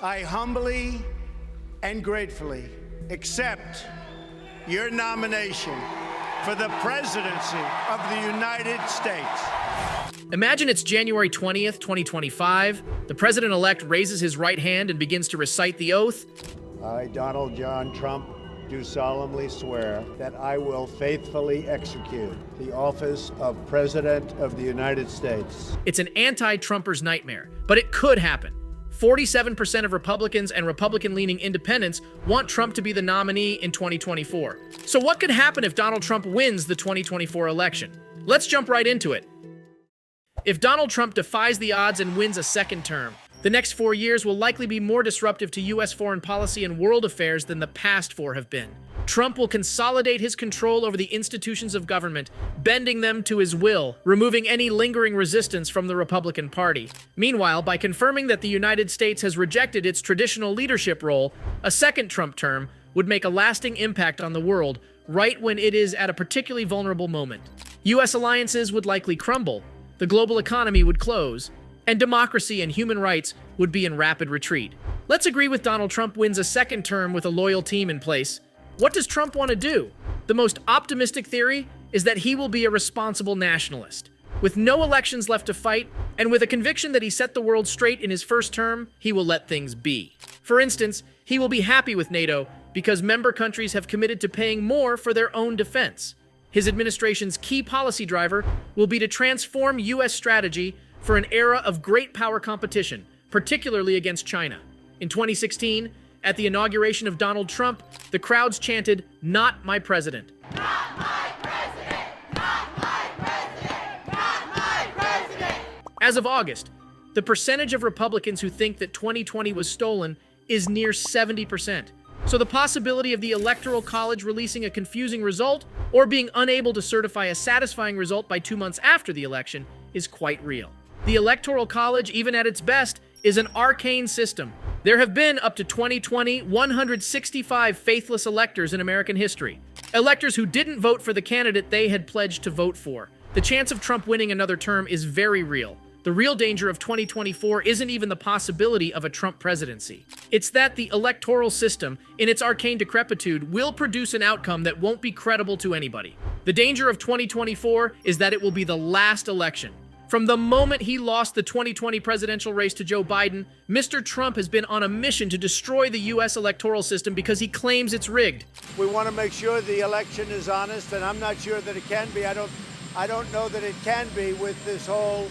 I humbly and gratefully accept your nomination for the presidency of the United States. Imagine it's January 20th, 2025. The president-elect raises his right hand and begins to recite the oath. I, Donald John Trump, do solemnly swear that I will faithfully execute the office of President of the United States. It's an anti-Trumpers nightmare, but it could happen. 47% of Republicans and Republican-leaning independents want Trump to be the nominee in 2024. So what could happen if Donald Trump wins the 2024 election? Let's jump right into it. If Donald Trump defies the odds and wins a second term, the next 4 years will likely be more disruptive to U.S. foreign policy and world affairs than the past 4 have been. Trump will consolidate his control over the institutions of government, bending them to his will, removing any lingering resistance from the Republican Party. Meanwhile, by confirming that the United States has rejected its traditional leadership role, a second Trump term would make a lasting impact on the world right when it is at a particularly vulnerable moment. U.S. alliances would likely crumble, the global economy would close, and democracy and human rights would be in rapid retreat. Let's agree with Donald Trump wins a second term with a loyal team in place. What does Trump want to do? The most optimistic theory is that he will be a responsible nationalist. With no elections left to fight, and with a conviction that he set the world straight in his first term, he will let things be. For instance, he will be happy with NATO because member countries have committed to paying more for their own defense. His administration's key policy driver will be to transform U.S. strategy for an era of great power competition, particularly against China. In 2016, at the inauguration of Donald Trump, the crowds chanted, "Not my president." Not my president! Not my president! Not my president! As of August, the percentage of Republicans who think that 2020 was stolen is near 70%. So the possibility of the Electoral College releasing a confusing result or being unable to certify a satisfying result by 2 months after the election is quite real. The Electoral College, even at its best, is an arcane system. There have been, up to 2020, 165 faithless electors in American history. Electors who didn't vote for the candidate they had pledged to vote for. The chance of Trump winning another term is very real. The real danger of 2024 isn't even the possibility of a Trump presidency. It's that the electoral system, in its arcane decrepitude, will produce an outcome that won't be credible to anybody. The danger of 2024 is that it will be the last election. From the moment he lost the 2020 presidential race to Joe Biden, Mr. Trump has been on a mission to destroy the U.S. electoral system because he claims it's rigged. We want to make sure the election is honest, and I'm not sure that it can be. I don't know that it can be with this whole...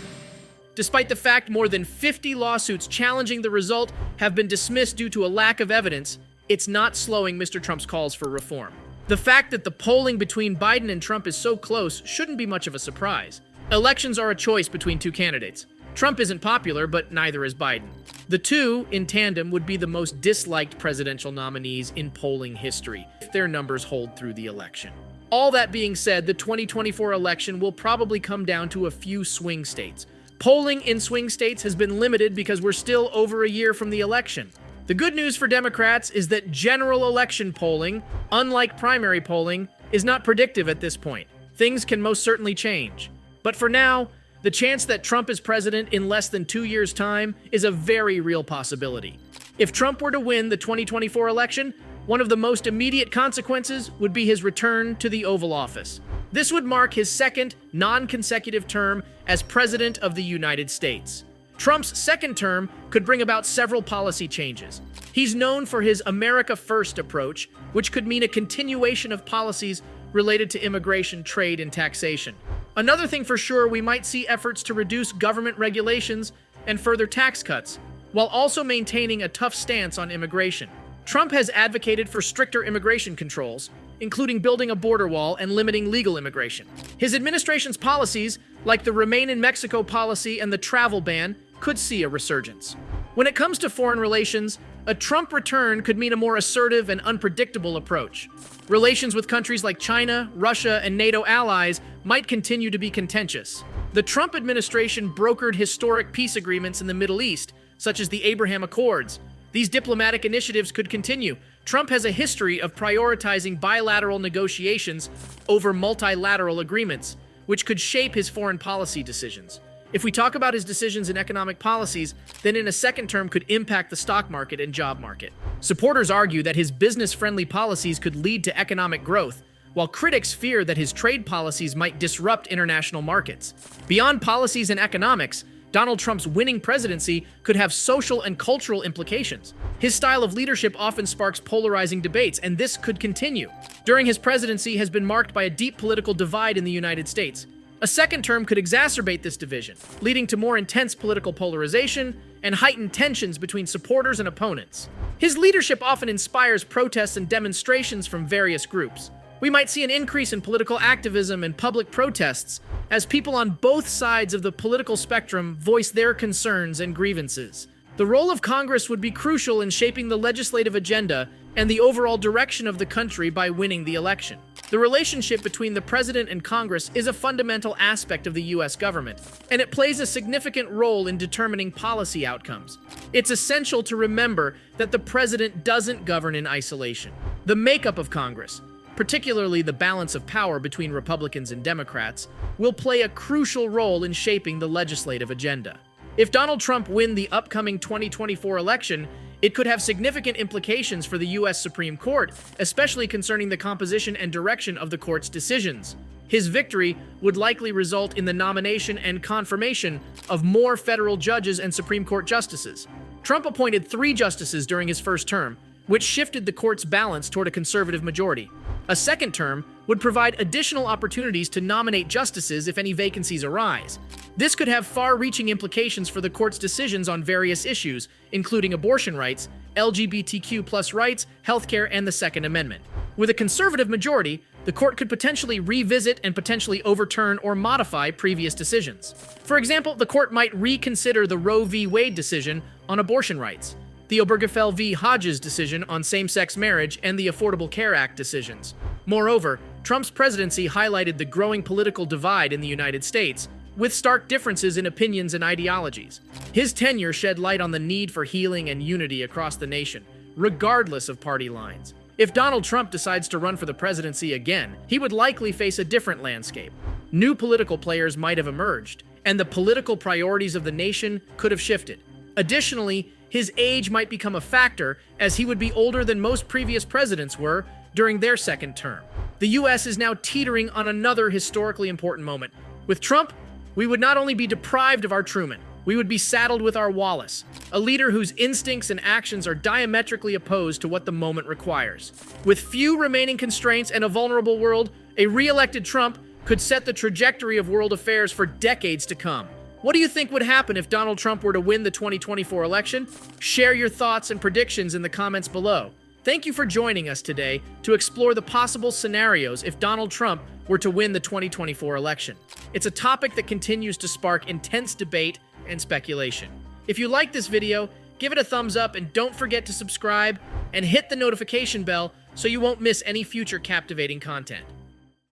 Despite the fact more than 50 lawsuits challenging the result have been dismissed due to a lack of evidence, it's not slowing Mr. Trump's calls for reform. The fact that the polling between Biden and Trump is so close shouldn't be much of a surprise. Elections are a choice between two candidates. Trump isn't popular, but neither is Biden. The two, in tandem, would be the most disliked presidential nominees in polling history if their numbers hold through the election. All that being said, the 2024 election will probably come down to a few swing states. Polling in swing states has been limited because we're still over a year from the election. The good news for Democrats is that general election polling, unlike primary polling, is not predictive at this point. Things can most certainly change. But for now, the chance that Trump is president in less than 2 years' time is a very real possibility. If Trump were to win the 2024 election, one of the most immediate consequences would be his return to the Oval Office. This would mark his second, non-consecutive term as President of the United States. Trump's second term could bring about several policy changes. He's known for his America First approach, which could mean a continuation of policies related to immigration, trade, and taxation. Another thing for sure, we might see efforts to reduce government regulations and further tax cuts, while also maintaining a tough stance on immigration. Trump has advocated for stricter immigration controls, including building a border wall and limiting legal immigration. His administration's policies, like the Remain in Mexico policy and the travel ban, could see a resurgence. When it comes to foreign relations, a Trump return could mean a more assertive and unpredictable approach. Relations with countries like China, Russia, and NATO allies might continue to be contentious. The Trump administration brokered historic peace agreements in the Middle East, such as the Abraham Accords. These diplomatic initiatives could continue. Trump has a history of prioritizing bilateral negotiations over multilateral agreements, which could shape his foreign policy decisions. If we talk about his decisions in economic policies, then in a second term could impact the stock market and job market. Supporters argue that his business-friendly policies could lead to economic growth, while critics fear that his trade policies might disrupt international markets. Beyond policies and economics, Donald Trump's winning presidency could have social and cultural implications. His style of leadership often sparks polarizing debates, and this could continue. During his presidency has been marked by a deep political divide in the United States. A second term could exacerbate this division, leading to more intense political polarization and heightened tensions between supporters and opponents. His leadership often inspires protests and demonstrations from various groups. We might see an increase in political activism and public protests as people on both sides of the political spectrum voice their concerns and grievances. The role of Congress would be crucial in shaping the legislative agenda and the overall direction of the country by winning the election. The relationship between the president and Congress is a fundamental aspect of the U.S. government, and it plays a significant role in determining policy outcomes. It's essential to remember that the president doesn't govern in isolation. The makeup of Congress, particularly the balance of power between Republicans and Democrats, will play a crucial role in shaping the legislative agenda. If Donald Trump wins the upcoming 2024 election, it could have significant implications for the U.S. Supreme Court, especially concerning the composition and direction of the court's decisions. His victory would likely result in the nomination and confirmation of more federal judges and Supreme Court justices. Trump appointed 3 justices during his first term, which shifted the court's balance toward a conservative majority. A second term would provide additional opportunities to nominate justices if any vacancies arise. This could have far-reaching implications for the court's decisions on various issues, including abortion rights, LGBTQ+ rights, healthcare, and the Second Amendment. With a conservative majority, the court could potentially revisit and potentially overturn or modify previous decisions. For example, the court might reconsider the Roe v. Wade decision on abortion rights, the Obergefell v. Hodges decision on same-sex marriage, and the Affordable Care Act decisions. Moreover, Trump's presidency highlighted the growing political divide in the United States, with stark differences in opinions and ideologies. His tenure shed light on the need for healing and unity across the nation, regardless of party lines. If Donald Trump decides to run for the presidency again, he would likely face a different landscape. New political players might have emerged, and the political priorities of the nation could have shifted. Additionally, his age might become a factor, as he would be older than most previous presidents were during their second term. The U.S. is now teetering on another historically important moment. With Trump, we would not only be deprived of our Truman, we would be saddled with our Wallace, a leader whose instincts and actions are diametrically opposed to what the moment requires. With few remaining constraints and a vulnerable world, a re-elected Trump could set the trajectory of world affairs for decades to come. What do you think would happen if Donald Trump were to win the 2024 election? Share your thoughts and predictions in the comments below. Thank you for joining us today to explore the possible scenarios if Donald Trump were to win the 2024 election. It's a topic that continues to spark intense debate and speculation. If you like this video, give it a thumbs up and don't forget to subscribe and hit the notification bell so you won't miss any future captivating content.